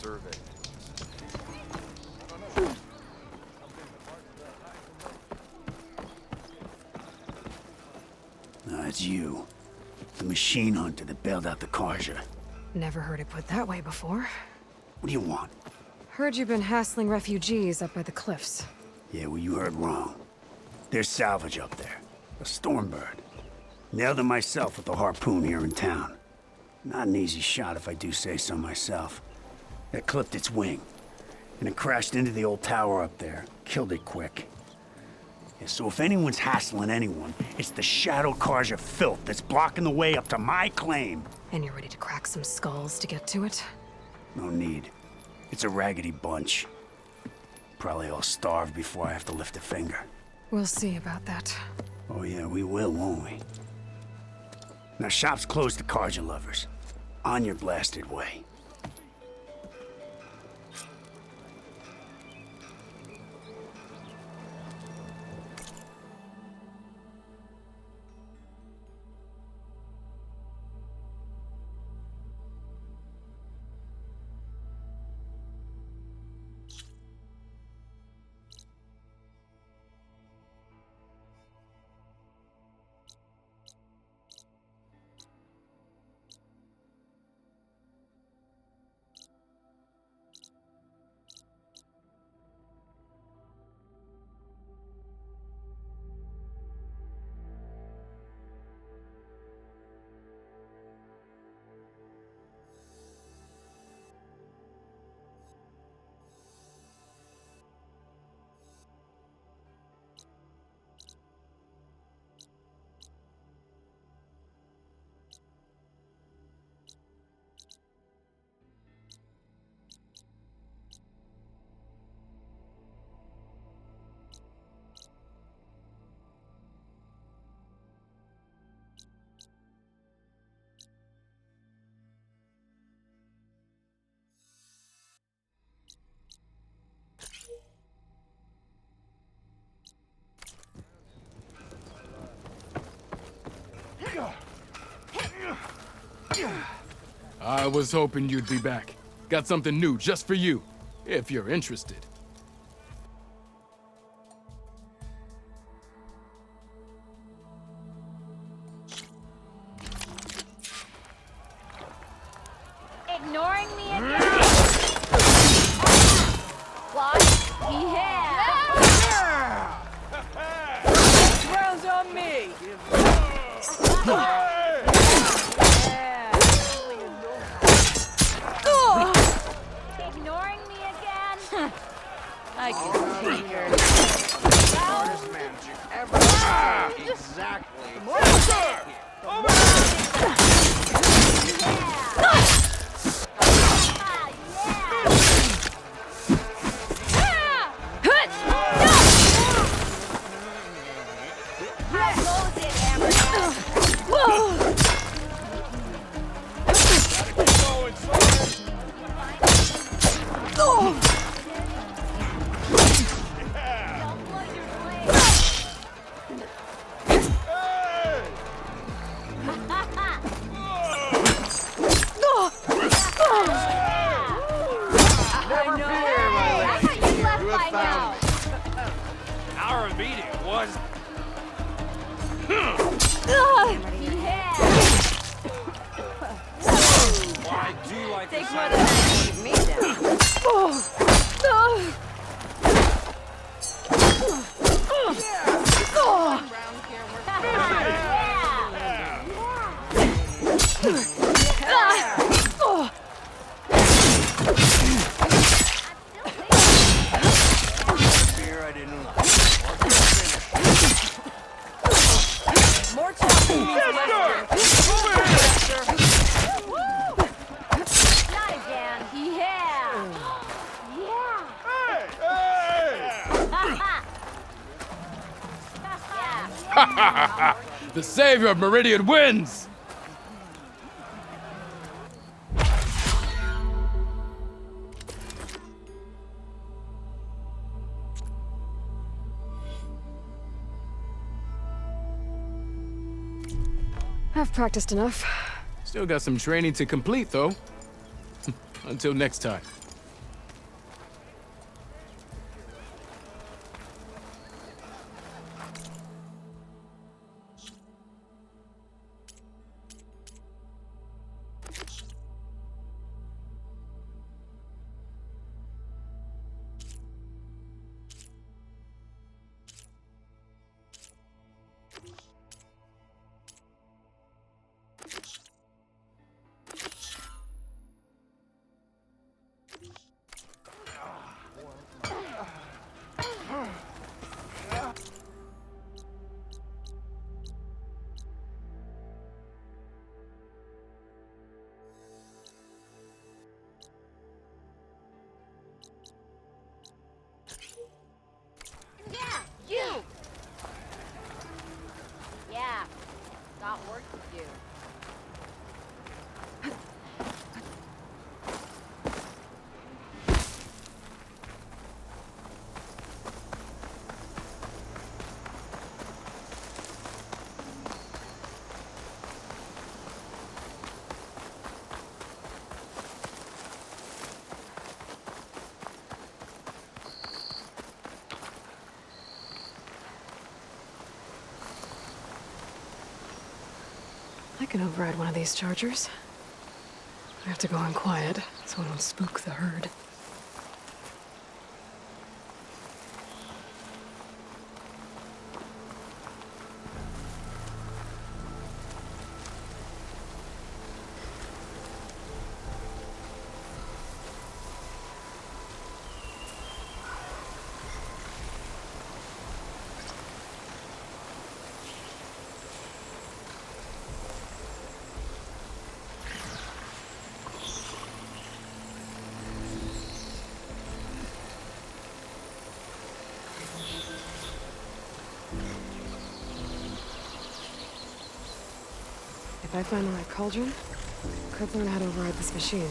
deserve it. It's you. The machine hunter that bailed out the Carja. Never heard it put that way before. What do you want? Heard you've been hassling refugees up by the cliffs. Yeah, well, you heard wrong. There's salvage up there. A stormbird. Nailed it myself with a harpoon here in town. Not an easy shot if I do say so myself. It clipped its wing, and it crashed into the old tower up there. Killed it quick. Yeah, so if anyone's hassling anyone, it's the Shadow Carja filth that's blocking the way up to my claim. And you're ready to crack some skulls to get to it? No need. It's a raggedy bunch. Probably all starved before I have to lift a finger. We'll see about that. Oh yeah, we will, won't we? Now shop's closed to Carja lovers. On your blasted way. I was hoping you'd be back. Got something new just for you, if you're interested. Ignoring me again? What? Yeah! Rounds on me! Ignoring me again? I can see her. Smartest man you ever Exactly. Our meeting was... I do like Take the one sound of that and keep me down. beer I didn't like. More talking means less Not again. Yeah. Yeah. Yeah. The savior of Meridian wins! I've practiced enough. Still got some training to complete, though. Until next time. I can override one of these chargers. I have to go in quiet, so I don't spook the herd. If I find the right cauldron, I could learn how to override this machine.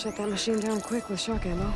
Shut that machine down quick with shock ammo.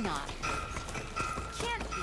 not. Can't be.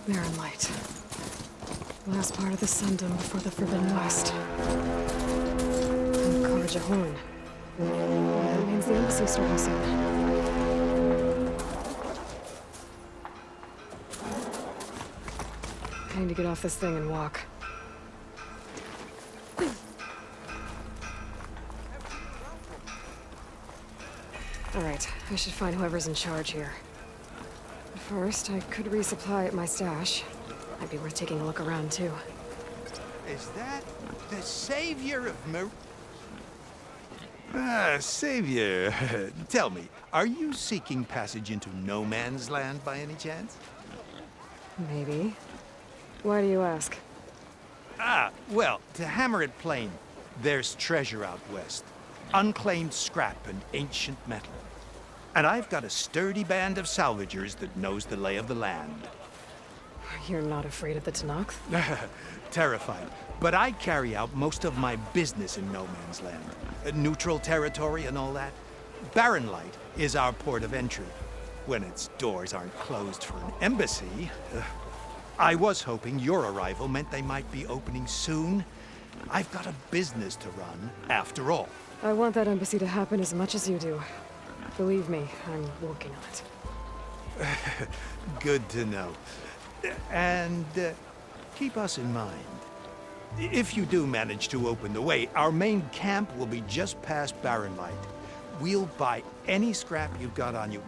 Barren light. Last part of the Sundom before the Forbidden West. And Carja horn. That means the embassy's starting soon. I need to get off this thing and walk. Alright, I should find whoever's in charge here. But first, I could resupply at my stash. Might be worth taking a look around, too. Is that the savior of Savior. Tell me, are you seeking passage into no man's land by any chance? Maybe. Why do you ask? Well, to hammer it plain, there's treasure out west. Unclaimed scrap and ancient metal. And I've got a sturdy band of salvagers that knows the lay of the land. You're not afraid of the Tenakth? Terrified. But I carry out most of my business in no man's land. Neutral territory and all that. Barren Light is our port of entry. When its doors aren't closed for an embassy. I was hoping your arrival meant they might be opening soon. I've got a business to run, after all. I want that embassy to happen as much as you do. Believe me, I'm working on it. Good to know. And keep us in mind. If you do manage to open the way, our main camp will be just past Barren Light. We'll buy any scrap you've got on you.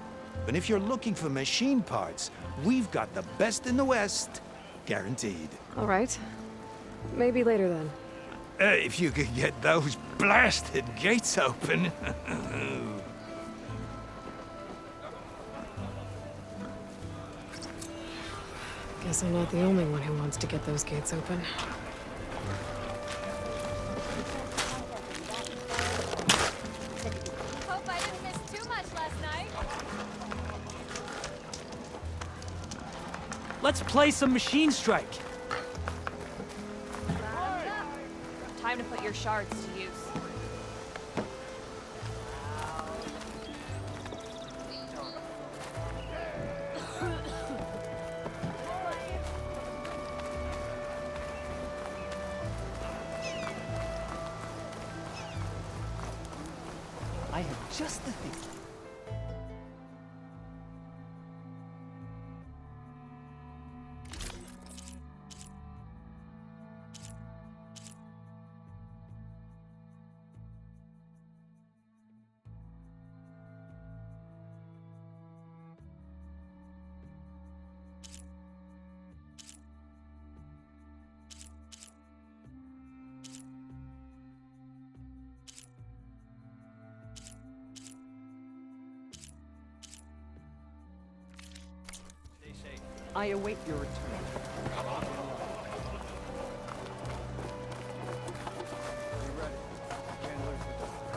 And if you're looking for machine parts, we've got the best in the West, guaranteed. All right. Maybe later then. If you could get those blasted gates open. Guess I'm not the only one who wants to get those gates open. Hope I didn't miss too much last night. Let's play some Machine Strike. Time to put your shards to use. I have just the thing. I await your return.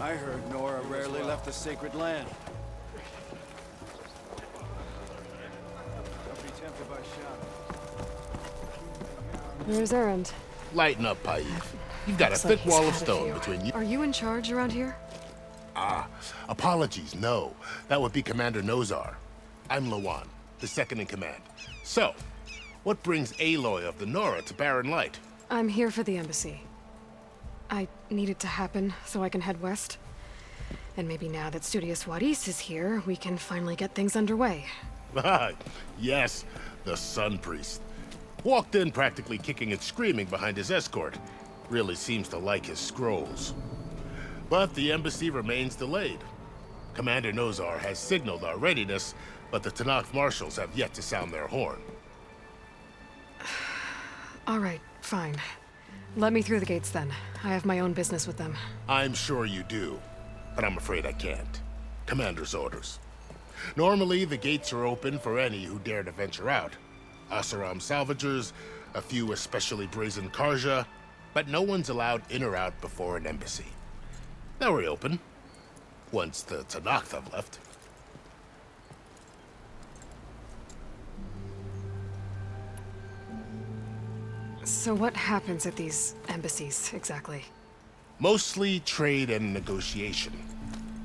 I heard Nora rarely left the sacred land. Where's Erend? Lighten up, Paiv. You've got a Looks like thick he's wall had of a stone few. between you. Are you in charge around here? Apologies, no. That would be Commander Nozar. I'm Lawan, the second in command. So, what brings Aloy of the Nora to Barren Light? I'm here for the embassy. I need it to happen so I can head west. And maybe now that Studious Juarez is here, we can finally get things underway. Yes, the Sun Priest. Walked in practically kicking and screaming behind his escort. Really seems to like his scrolls. But the embassy remains delayed. Commander Nozar has signaled our readiness, but the Tanakh marshals have yet to sound their horn. All right, fine. Let me through the gates then. I have my own business with them. I'm sure you do, but I'm afraid I can't. Commander's orders. Normally, the gates are open for any who dare to venture out. Asaram salvagers, a few especially brazen Carja, but no one's allowed in or out before an embassy. They'll reopen, once the Tanakh have left. So what happens at these embassies, exactly? Mostly trade and negotiation.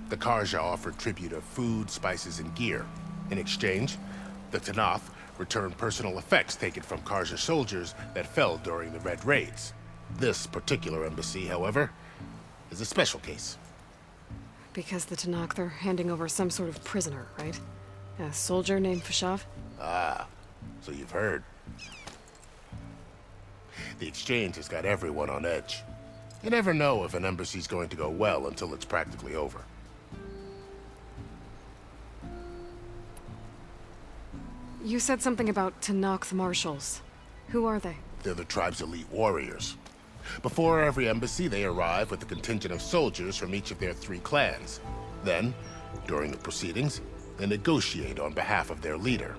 The Carja offer tribute of food, spices, and gear. In exchange, the Tanakh return personal effects taken from Carja soldiers that fell during the Red Raids. This particular embassy, however, is a special case. Because the Tanakh, they're handing over some sort of prisoner, right? A soldier named Fashav? Ah, so you've heard. The exchange has got everyone on edge. You never know if an embassy's going to go well until it's practically over. You said something about Tanakh marshals. Who are they? They're the tribe's elite warriors. Before every embassy, they arrive with a contingent of soldiers from each of their 3 clans. Then, during the proceedings, they negotiate on behalf of their leader.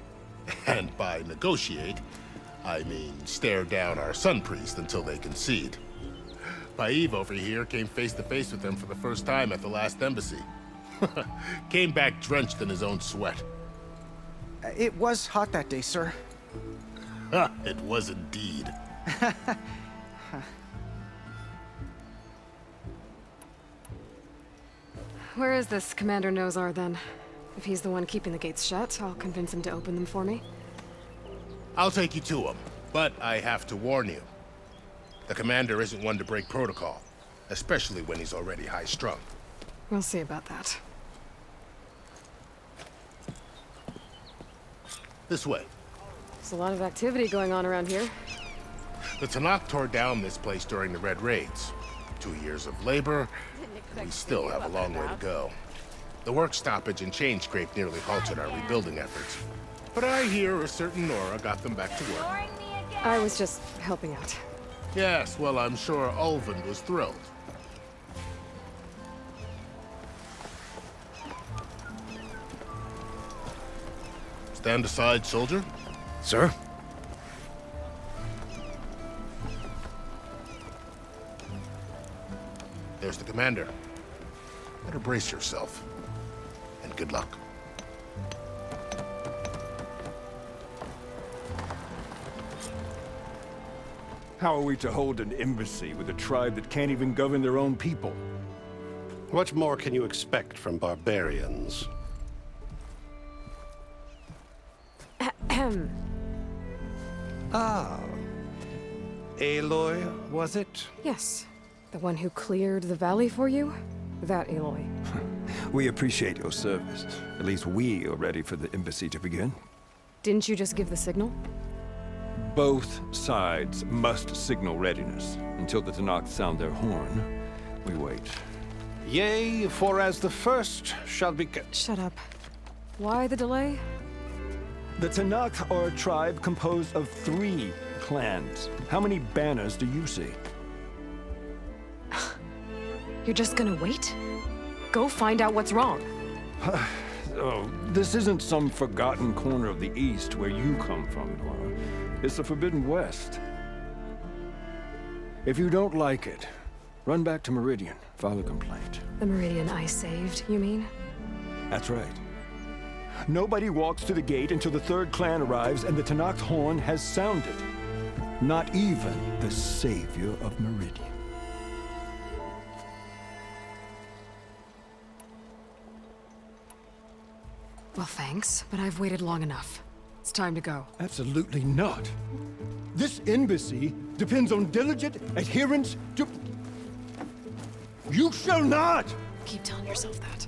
And by negotiate, I mean stare down our Sun Priest until they concede. Paiv over here came face to face with them for the first time at the last embassy. Came back drenched in his own sweat. It was hot that day, sir. It was indeed. Where is this Commander Nozar, then? If he's the one keeping the gates shut, I'll convince him to open them for me. I'll take you to him, but I have to warn you. The commander isn't one to break protocol, especially when he's already high-strung. We'll see about that. This way. There's a lot of activity going on around here. The Tanakh tore down this place during the Red Raids. 2 years of labor, we still have a long way to go. The work stoppage and chain scrape nearly halted our rebuilding efforts. But I hear a certain Nora got them back to work. I was just helping out. Yes, well, I'm sure Ulvin was thrilled. Stand aside, soldier. Sir? There's the commander. Better brace yourself. And good luck. How are we to hold an embassy with a tribe that can't even govern their own people? What more can you expect from barbarians? Ah. Aloy, was it? Yes. The one who cleared the valley for you? That Aloy. We appreciate your service. At least we are ready for the embassy to begin. Didn't you just give the signal? Both sides must signal readiness. Until the Tanakh sound their horn, we wait. Yea, for as the first shall be... Shut up. Why the delay? The Tanakh are a tribe composed of 3 clans. How many banners do you see? You're just gonna wait? Go find out what's wrong. Oh, this isn't some forgotten corner of the East where you come from, Nora. It's the Forbidden West. If you don't like it, run back to Meridian, file a complaint. The Meridian I saved, you mean? That's right. Nobody walks to the gate until the 3rd clan arrives and the Tanakh's horn has sounded. Not even the savior of Meridian. Well, thanks, but I've waited long enough. It's time to go. Absolutely not. This embassy depends on diligent adherence to... You shall not! Keep telling yourself that.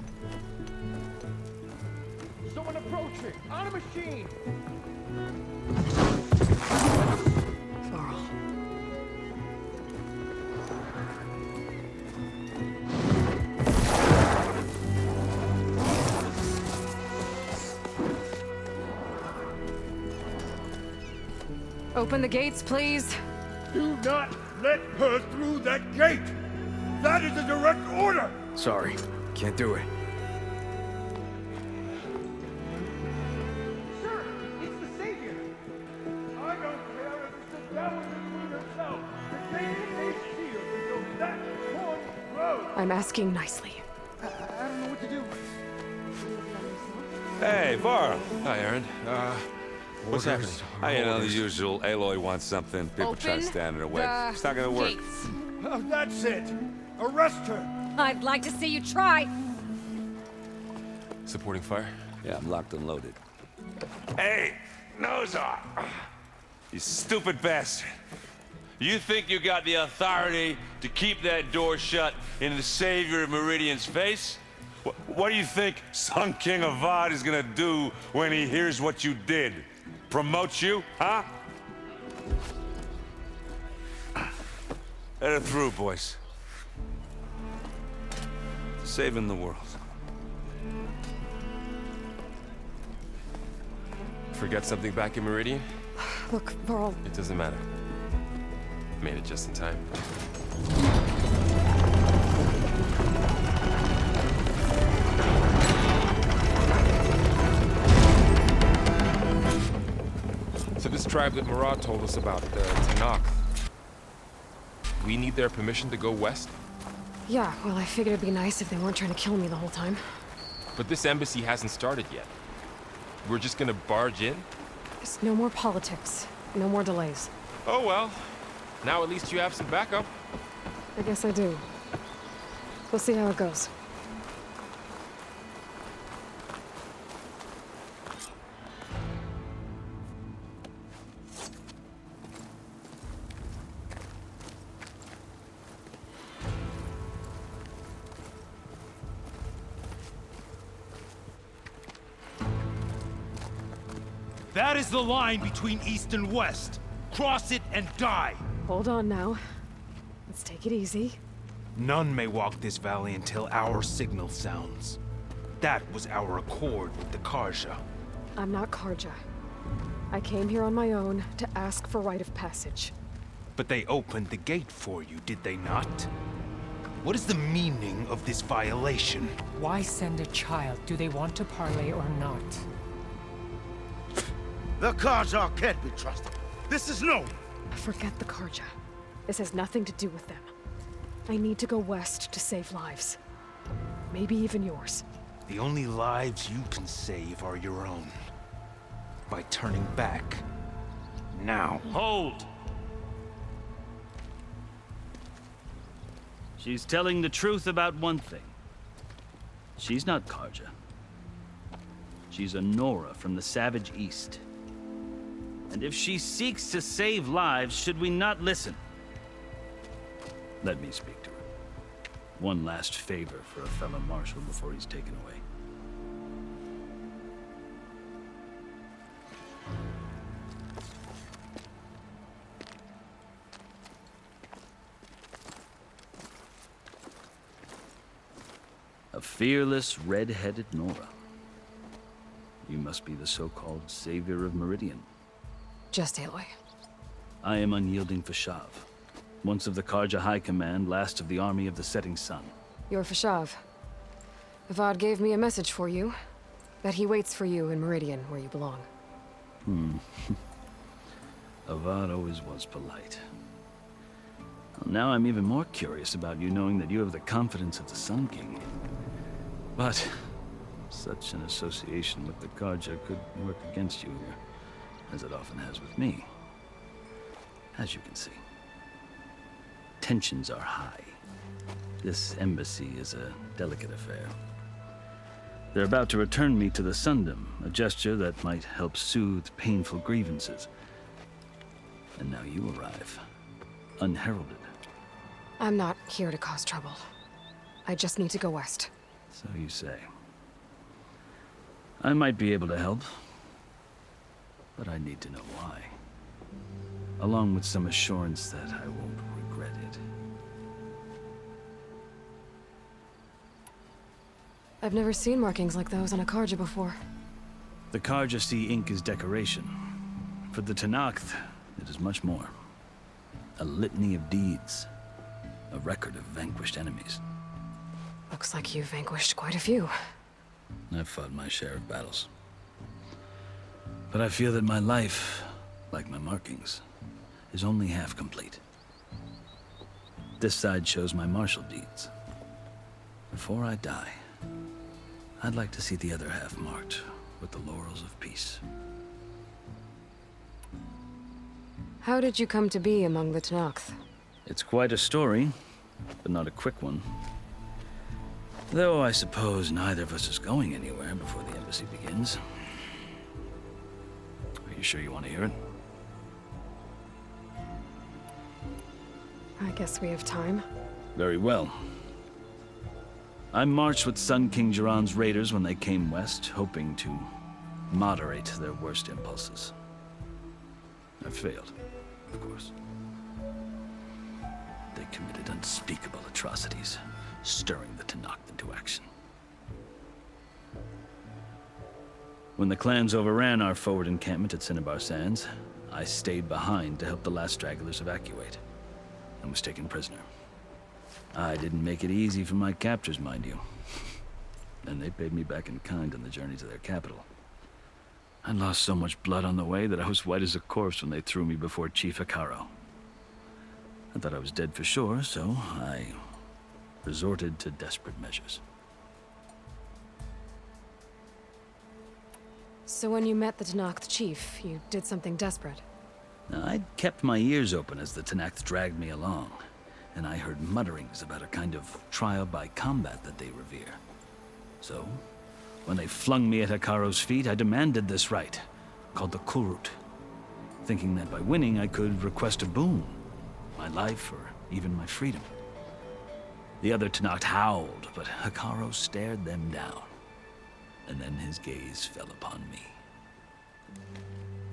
Someone approaching! On a machine! Varl. Open the gates, please. Do not let her through that gate! That is a direct order! Sorry, can't do it. Sir, it's the savior! I don't care if it's the devil between herself. The gate is a shield until that point grows. I'm asking nicely. I don't know what to do. Hey, Varl. Hi, Aaron. What's happening? You know, the usual. Aloy wants something. People try to Open stand in her way. the It's not gonna work. gates. Oh, that's it! Arrest her! I'd like to see you try. Supporting fire? Yeah, I'm locked and loaded. Hey, nose off! You stupid bastard. You think you got the authority to keep that door shut in the savior of Meridian's face? What do you think Sun King Avad is gonna do when he hears what you did? Promote you, huh? Let her through, boys. Saving the world. Forget something back in Meridian? Look, Varl. It doesn't matter. Made it just in time. So this tribe that Murad told us about, the Tanakh, we need their permission to go west? Yeah, well, I figured it'd be nice if they weren't trying to kill me the whole time. But this embassy hasn't started yet. We're just gonna barge in? Just no more politics. No more delays. Oh well. Now at least you have some backup. I guess I do. We'll see how it goes. That is the line between East and West. Cross it and die. Hold on now. Let's take it easy. None may walk this valley until our signal sounds. That was our accord with the Carja. I'm not Carja. I came here on my own to ask for rite of passage. But they opened the gate for you, did they not? What is the meaning of this violation? Why send a child? Do they want to parley or not? The Carja can't be trusted. This is known. Forget the Carja. This has nothing to do with them. I need to go west to save lives. Maybe even yours. The only lives you can save are your own. By turning back. Now. Hold! She's telling the truth about one thing. She's not Carja. She's a Nora from the Savage East. And if she seeks to save lives, should we not listen? Let me speak to her. One last favor for a fellow marshal before he's taken away. A fearless, red-headed Nora. You must be the so-called savior of Meridian. Just Aloy. I am unyielding Fashav. Once of the Carja High Command, last of the army of the setting sun. You're Fashav. Avad gave me a message for you. That he waits for you in Meridian, where you belong. Avad always was polite. Well, now I'm even more curious about you knowing that you have the confidence of the Sun King. But such an association with the Carja could work against you here, as it often has with me. As you can see, tensions are high. This embassy is a delicate affair. They're about to return me to the Sundom, a gesture that might help soothe painful grievances. And now you arrive, unheralded. I'm not here to cause trouble. I just need to go west. So you say. I might be able to help, but I need to know why. Along with some assurance that I won't regret it. I've never seen markings like those on a Carja before. The Carja see ink as decoration. For the Tenakth, it is much more. A litany of deeds. A record of vanquished enemies. Looks like you've vanquished quite a few. I've fought my share of battles. But I feel that my life, like my markings, is only half complete. This side shows my martial deeds. Before I die, I'd like to see the other half marked with the laurels of peace. How did you come to be among the Tenakth? It's quite a story, but not a quick one. Though I suppose neither of us is going anywhere before the embassy begins. Are you sure you want to hear it? I guess we have time. Very well. I marched with Sun King Jiran's raiders when they came west, hoping to moderate their worst impulses. I failed, of course. They committed unspeakable atrocities, stirring the Tenakth into action. When the clans overran our forward encampment at Cinnabar Sands, I stayed behind to help the last stragglers evacuate, and was taken prisoner. I didn't make it easy for my captors, mind you. And they paid me back in kind on the journey to their capital. I lost so much blood on the way that I was white as a corpse when they threw me before Chief Hekaro. I thought I was dead for sure, so I resorted to desperate measures. So when you met the Tenakth chief, you did something desperate? I'd kept my ears open as the Tenakth dragged me along, and I heard mutterings about a kind of trial by combat that they revere. So, when they flung me at Hekaro's feet, I demanded this rite, called the Kulrut, thinking that by winning I could request a boon, my life or even my freedom. The other Tenakth howled, but Hekaro stared them down, and then his gaze fell upon me.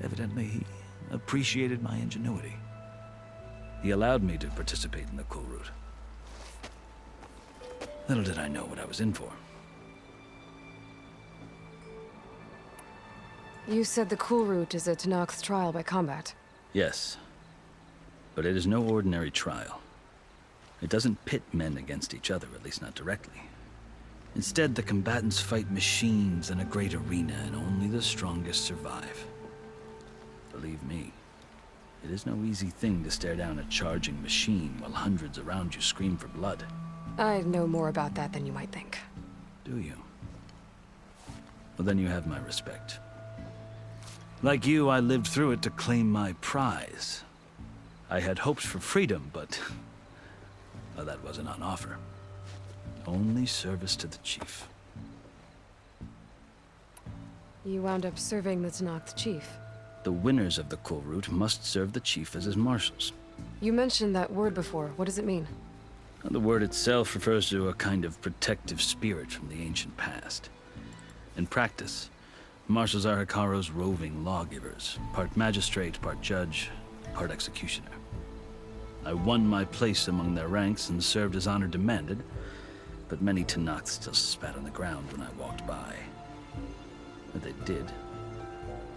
Evidently, he appreciated my ingenuity. He allowed me to participate in the Kulrut. Little did I know what I was in for. You said the Kulrut is a Tenakth trial by combat. Yes, but it is no ordinary trial. It doesn't pit men against each other, at least not directly. Instead, the combatants fight machines in a great arena, and only the strongest survive. Believe me, it is no easy thing to stare down a charging machine while hundreds around you scream for blood. I know more about that than you might think. Do you? Well, then you have my respect. Like you, I lived through it to claim my prize. I had hopes for freedom, but well, that wasn't on offer. Only service to the chief. You wound up serving the Tenakth chief. The winners of the Kulrut must serve the chief as his marshals. You mentioned that word before. What does it mean? The word itself refers to a kind of protective spirit from the ancient past. In practice, marshals are Hekaro's roving lawgivers, part magistrate, part judge, part executioner. I won my place among their ranks and served as honor demanded, but many Tenakth still spat on the ground when I walked by. But they did,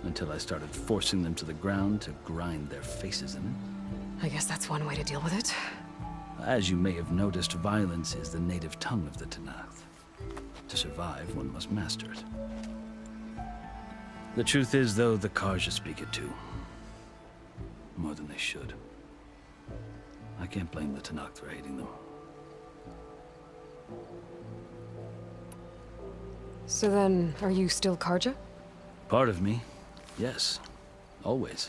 until I started forcing them to the ground to grind their faces in it. I guess that's one way to deal with it. As you may have noticed, violence is the native tongue of the Tenakth. To survive, one must master it. The truth is, though, the Carja speak it too. More than they should. I can't blame the Tenakth for hating them. So then, are you still Carja? Part of me, yes. Always.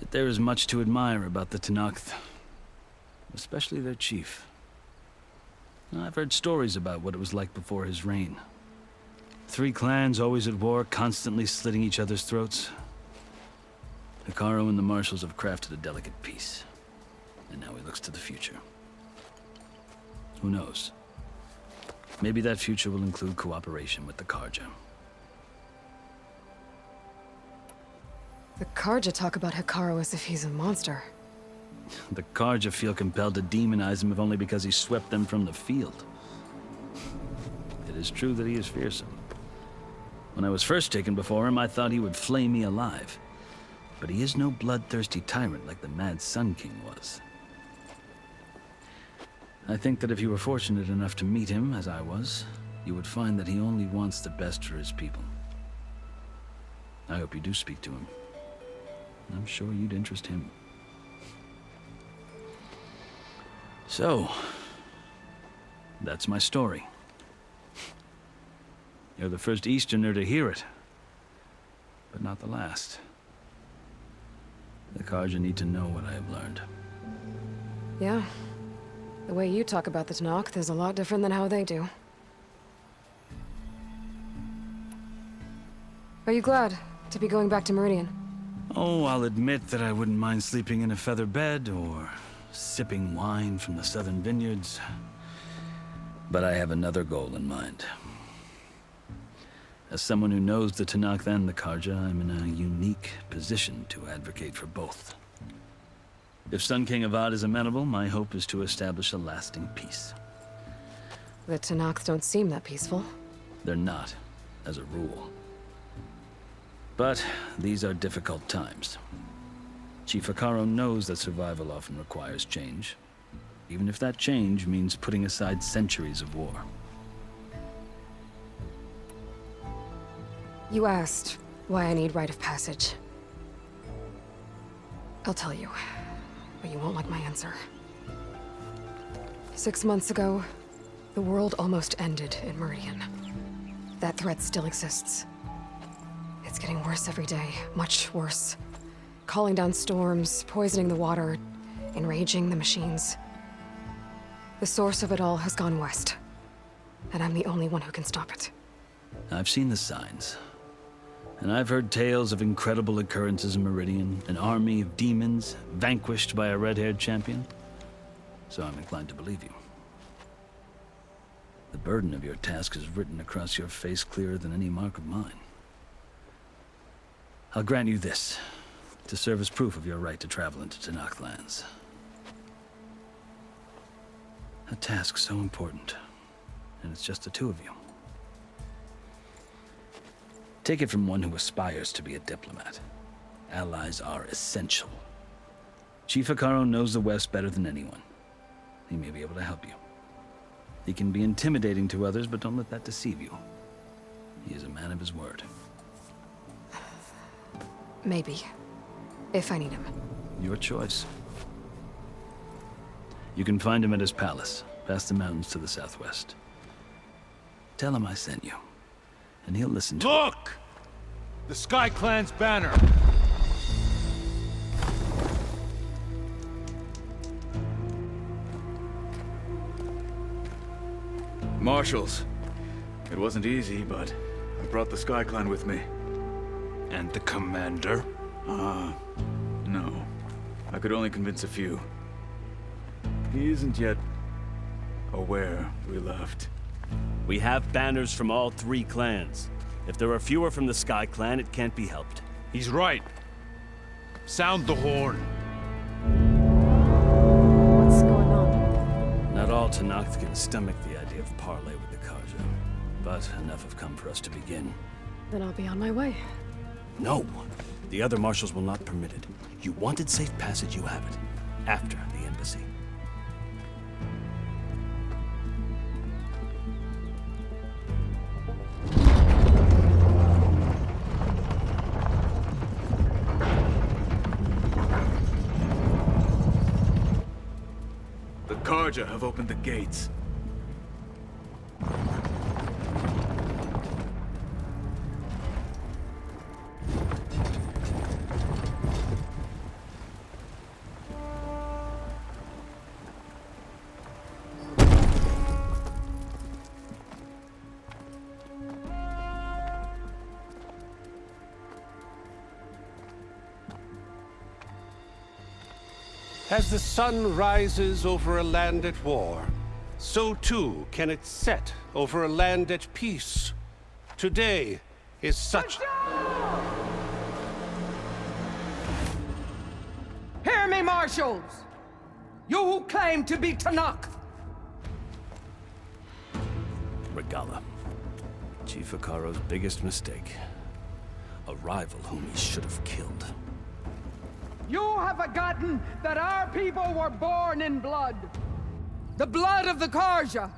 It But there is much to admire about the Tenakth, especially their chief. I've heard stories about what it was like before his reign. 3 clans always at war, constantly slitting each other's throats. Hekarro and the Marshals have crafted a delicate peace, and now he looks to the future. Who knows? Maybe that future will include cooperation with the Carja. The Carja talk about Hekarro as if he's a monster. The Carja feel compelled to demonize him if only because he swept them from the field. It is true that he is fearsome. When I was first taken before him, I thought he would flay me alive. But he is no bloodthirsty tyrant like the Mad Sun King was. I think that if you were fortunate enough to meet him, as I was, you would find that he only wants the best for his people. I hope you do speak to him. I'm sure you'd interest him. So, that's my story. You're the first Easterner to hear it, but not the last. The Carja need to know what I have learned. Yeah. The way you talk about the Tenakth is a lot different than how they do. Are you glad to be going back to Meridian? Oh, I'll admit that I wouldn't mind sleeping in a feather bed or sipping wine from the southern vineyards. But I have another goal in mind. As someone who knows the Tenakth and the Carja, I'm in a unique position to advocate for both. If Sun King Avad is amenable, my hope is to establish a lasting peace. The Tenakth don't seem that peaceful. They're not, as a rule. But these are difficult times. Chief Hekarro knows that survival often requires change, even if that change means putting aside centuries of war. You asked why I need rite of passage. I'll tell you, but you won't like my answer. 6 months ago, the world almost ended in Meridian. That threat still exists. It's getting worse every day, much worse. Calling down storms, poisoning the water, enraging the machines. The source of it all has gone west, and I'm the only one who can stop it. I've seen the signs. And I've heard tales of incredible occurrences in Meridian, an army of demons vanquished by a red-haired champion. So I'm inclined to believe you. The burden of your task is written across your face clearer than any mark of mine. I'll grant you this, to serve as proof of your right to travel into Tenakth lands. A task so important, and it's just the 2 of you. Take it from one who aspires to be a diplomat. Allies are essential. Chief Hekarro knows the West better than anyone. He may be able to help you. He can be intimidating to others, but don't let that deceive you. He is a man of his word. Maybe. If I need him. Your choice. You can find him at his palace, past the mountains to the southwest. Tell him I sent you, and he'll listen to you. Look! The Sky Clan's banner! Marshals. It wasn't easy, but I brought the Sky Clan with me. And the commander? No. I could only convince a few. He isn't yet aware we left. We have banners from all 3 clans. If there are fewer from the Sky Clan, it can't be helped. He's right. Sound the horn. What's going on? Not all Tenakth can stomach the idea of parley with the Carja, but enough have come for us to begin. Then I'll be on my way. No. The other marshals will not permit it. You wanted safe passage, you have it. After the embassy. The Carja have opened the gates. As the sun rises over a land at war, so too can it set over a land at peace. Today is such... Hear me, marshals! You who claim to be Tanakh! Regala. Chief Hikaro's biggest mistake. A rival whom he should have killed. You have forgotten that our people were born in blood. The blood of the Carja.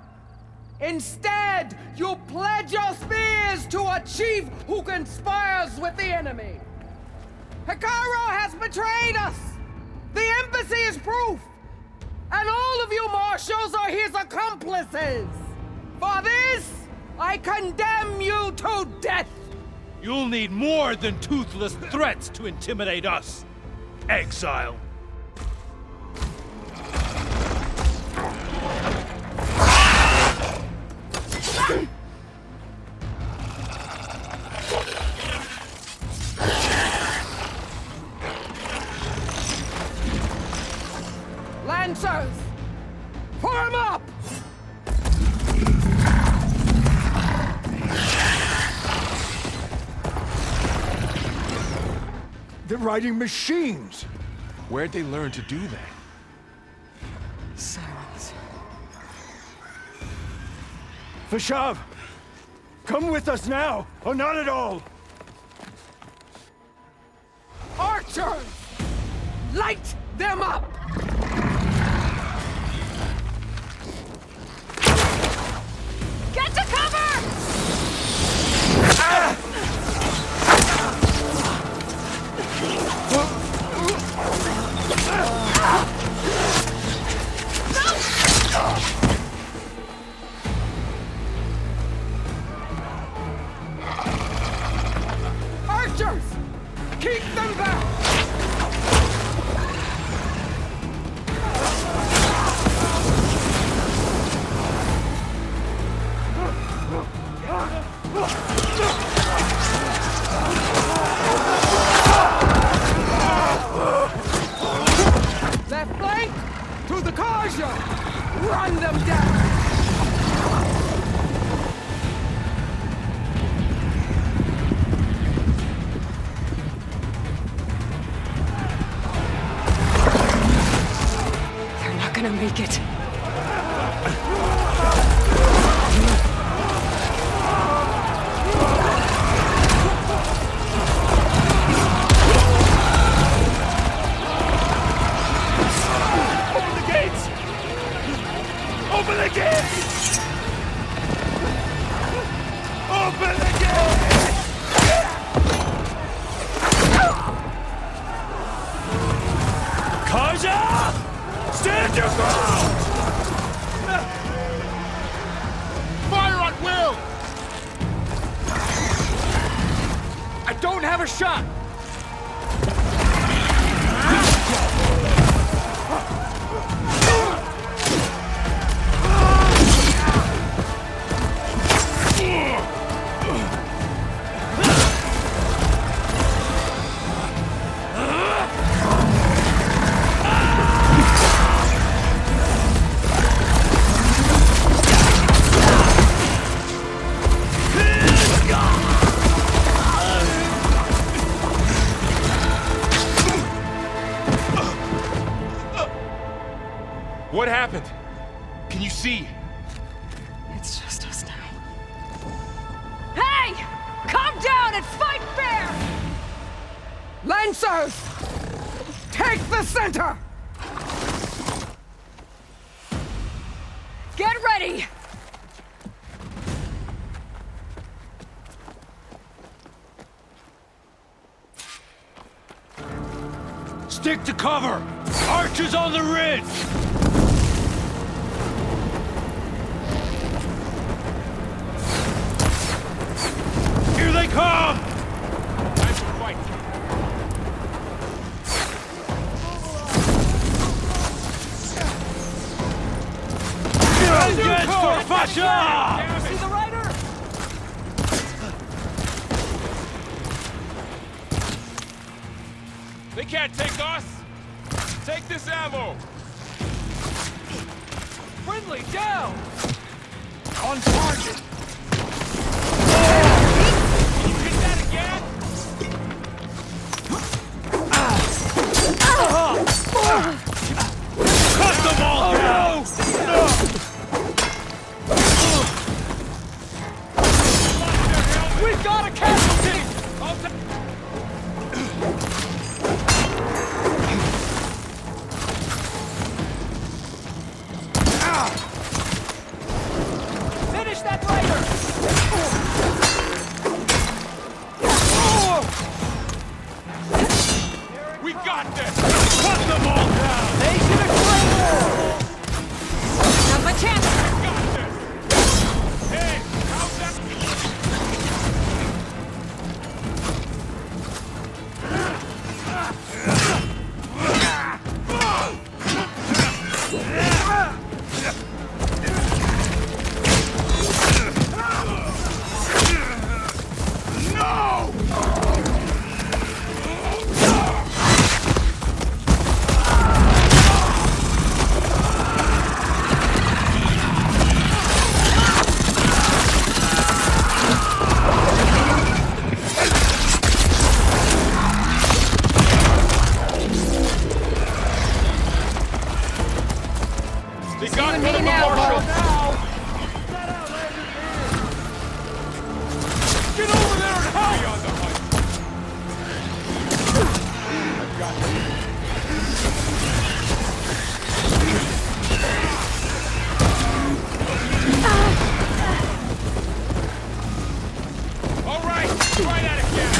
Instead, you pledge your spears to a chief who conspires with the enemy. Hikaro has betrayed us! The embassy is proof! And all of you marshals are his accomplices! For this, I condemn you to death! You'll need more than toothless threats to intimidate us, exile. Lancers! Form up! They're riding machines! Where'd they learn to do that? Silence. Vashav! Come with us now, or not at all! Archers! Light them up! Get to cover! Archers! Keep them back! Left flank! To the Carja! Run them down! They're not gonna make it. Open the gates! Open the gates! Open the gates! Carja! Stand your ground! Fire on will! I don't have a shot! What happened? Can you see? It's just us now. Hey! Calm down and fight fair! Lancers! Take the center! Get ready! Stick to cover! Archers on the ridge! Here they come! Time to fight. Vengeance for Fasha! See the rider? They can't take us! Take this ammo! Friendly down! On target! Can you hit that again? Cut them all down! We've got a casualty! Finish that raider! We got this! Cut them all down! They should have trained! Now's my chance! Hey, how's that? They got rid of the marshal! Get over there and help! Be on the hunt. I've got you. All right, try that again.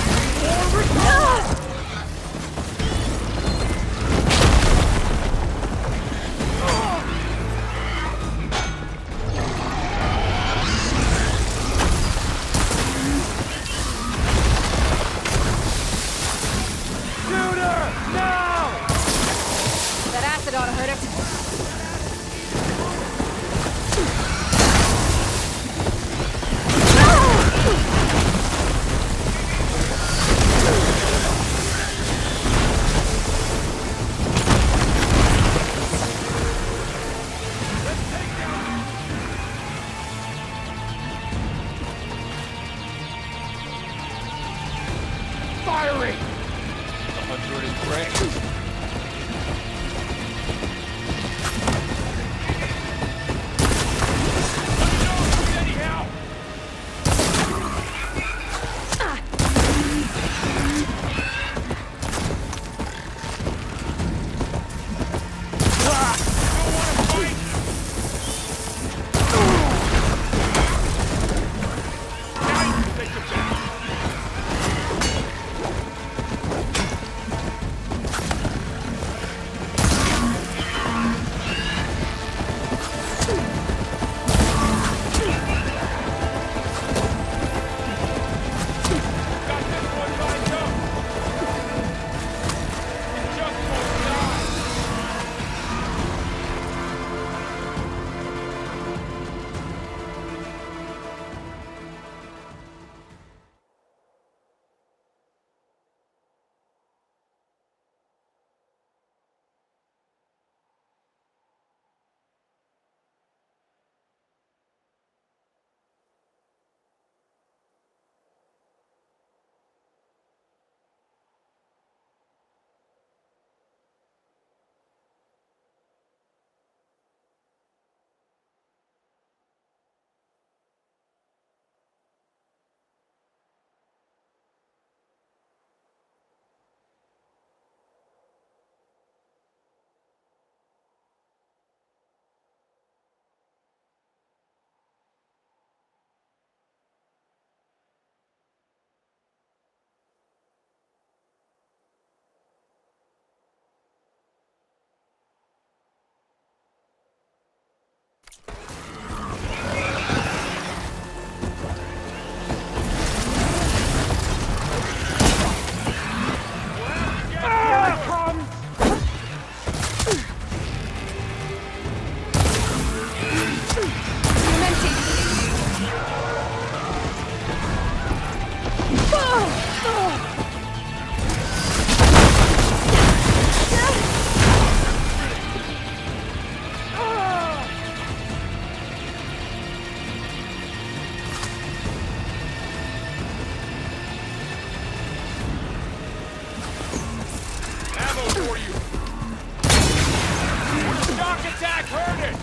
attack! Heard it!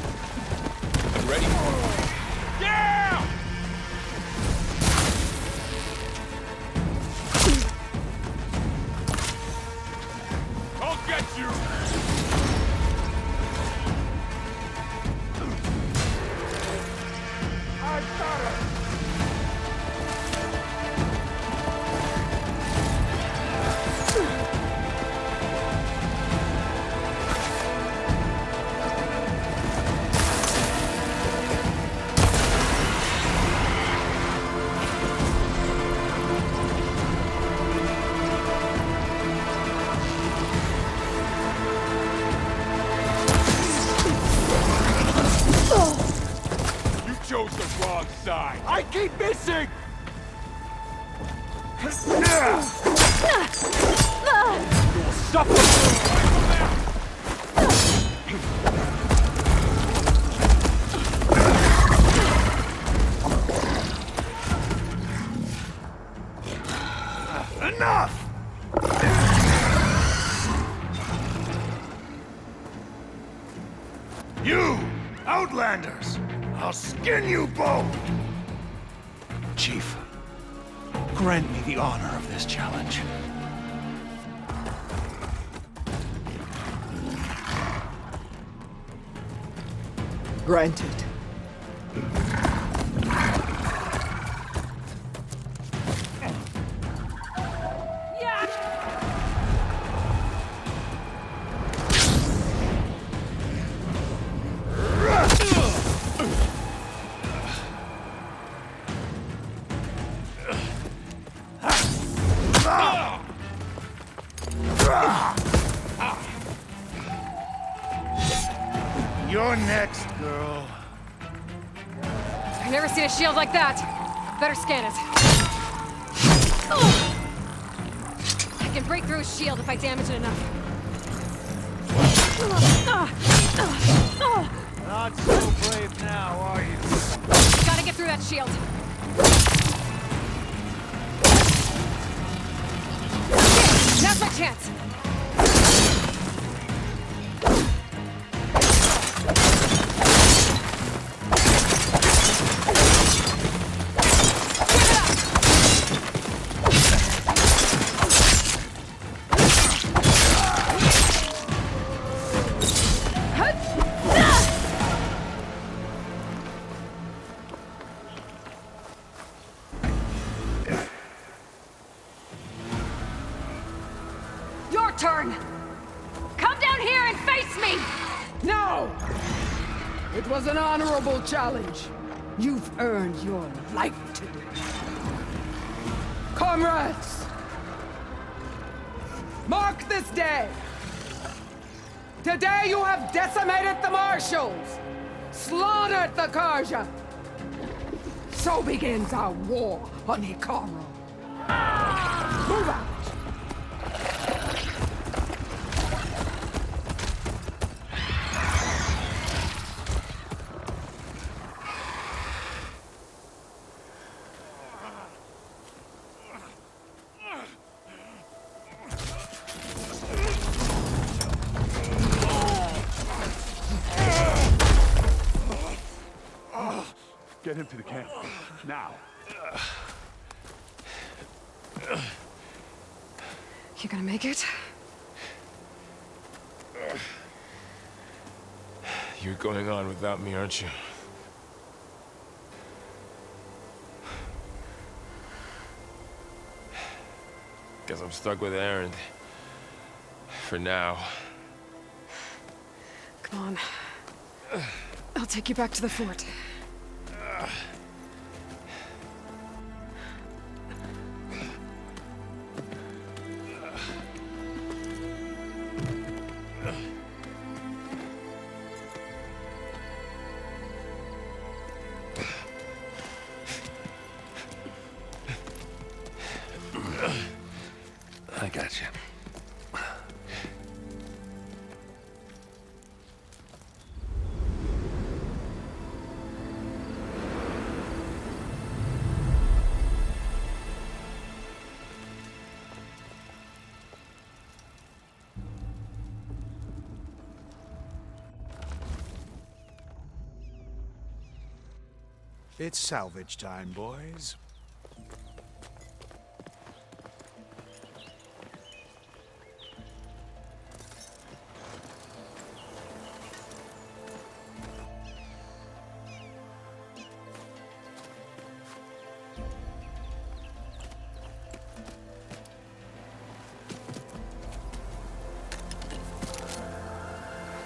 I'm ready. Yeah! I'll get you! I got it! You chose the wrong side! I keep missing! You'll suffer! Enough! You, Outlanders! I'll skin you both! Chief, grant me the honor of this challenge. Granted. You're next, girl. I've never seen a shield like that. Better scan it. I can break through a shield if I damage it enough. Not so brave now, are you? Gotta get through that shield. Okay, now's my chance. Your turn! Come down here and face me! No! It was an honorable challenge. You've earned your life today. Comrades! Mark this day! Today you have decimated the Marshals! Slaughtered the Carja! So begins our war on Hikaru. Move out! Get him to the camp. Now. You gonna make it? You're going on without me, aren't you? Guess I'm stuck with Aaron. For now. Come on. I'll take you back to the fort. I got you. It's salvage time, boys.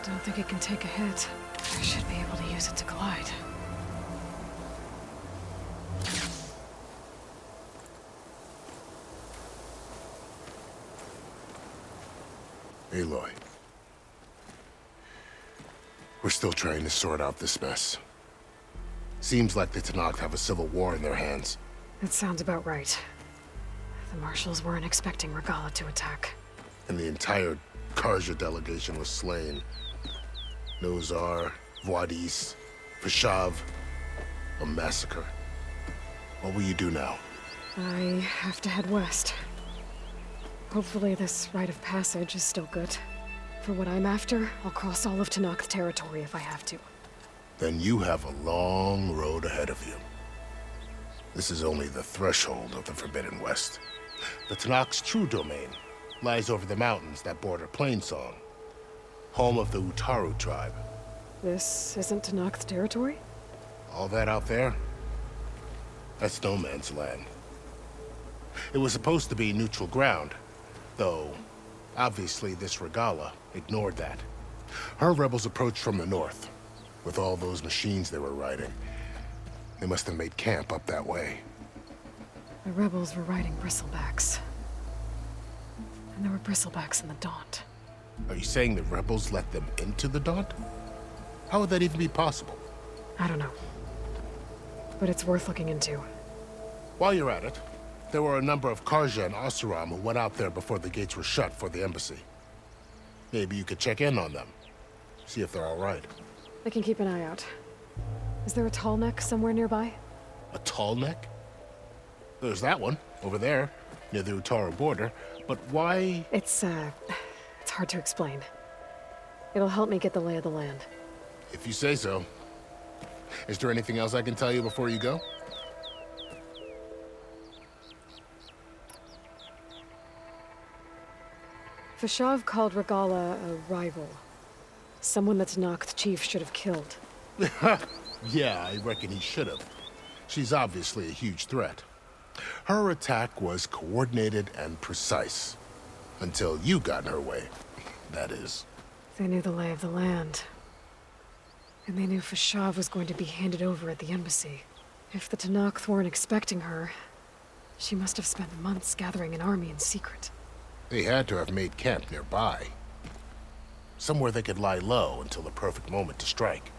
Don't think it can take a hit. I should be able to use it to glide. Aloy. We're still trying to sort out this mess. Seems like the Tenakth have a civil war in their hands. That sounds about right. The marshals weren't expecting Regala to attack. And the entire Carja delegation was slain. Nozar, Voidis, Vashav, a massacre. What will you do now? I have to head west. Hopefully this rite of passage is still good. For what I'm after, I'll cross all of Tenakth territory if I have to. Then you have a long road ahead of you. This is only the threshold of the Forbidden West. The Tenakth's true domain lies over the mountains that border Plainsong, home of the Utaru tribe. This isn't Tenakth territory? All that out there? That's no man's land. It was supposed to be neutral ground, though obviously this Regala ignored that. Her rebels approached from the north, with all those machines they were riding. They must have made camp up that way. The rebels were riding bristlebacks. And there were bristlebacks in the Daunt. Are you saying the rebels let them into the Daunt? How would that even be possible? I don't know. But it's worth looking into. While you're at it, there were a number of Carja and Oseram who went out there before the gates were shut for the embassy. Maybe you could check in on them. See if they're all right. I can keep an eye out. Is there a tall neck somewhere nearby? A tall neck? There's that one, over there, near the Utaru border. But why? It's hard to explain. It'll help me get the lay of the land. If you say so. Is there anything else I can tell you before you go? Vashav called Regala a rival. Someone that Tenakth chief should have killed. Yeah, I reckon he should have. She's obviously a huge threat. Her attack was coordinated and precise. Until you got in her way, that is. They knew the lay of the land. And they knew Vashav was going to be handed over at the embassy. If the Tenakth weren't expecting her, she must have spent months gathering an army in secret. They had to have made camp nearby. Somewhere they could lie low until the perfect moment to strike.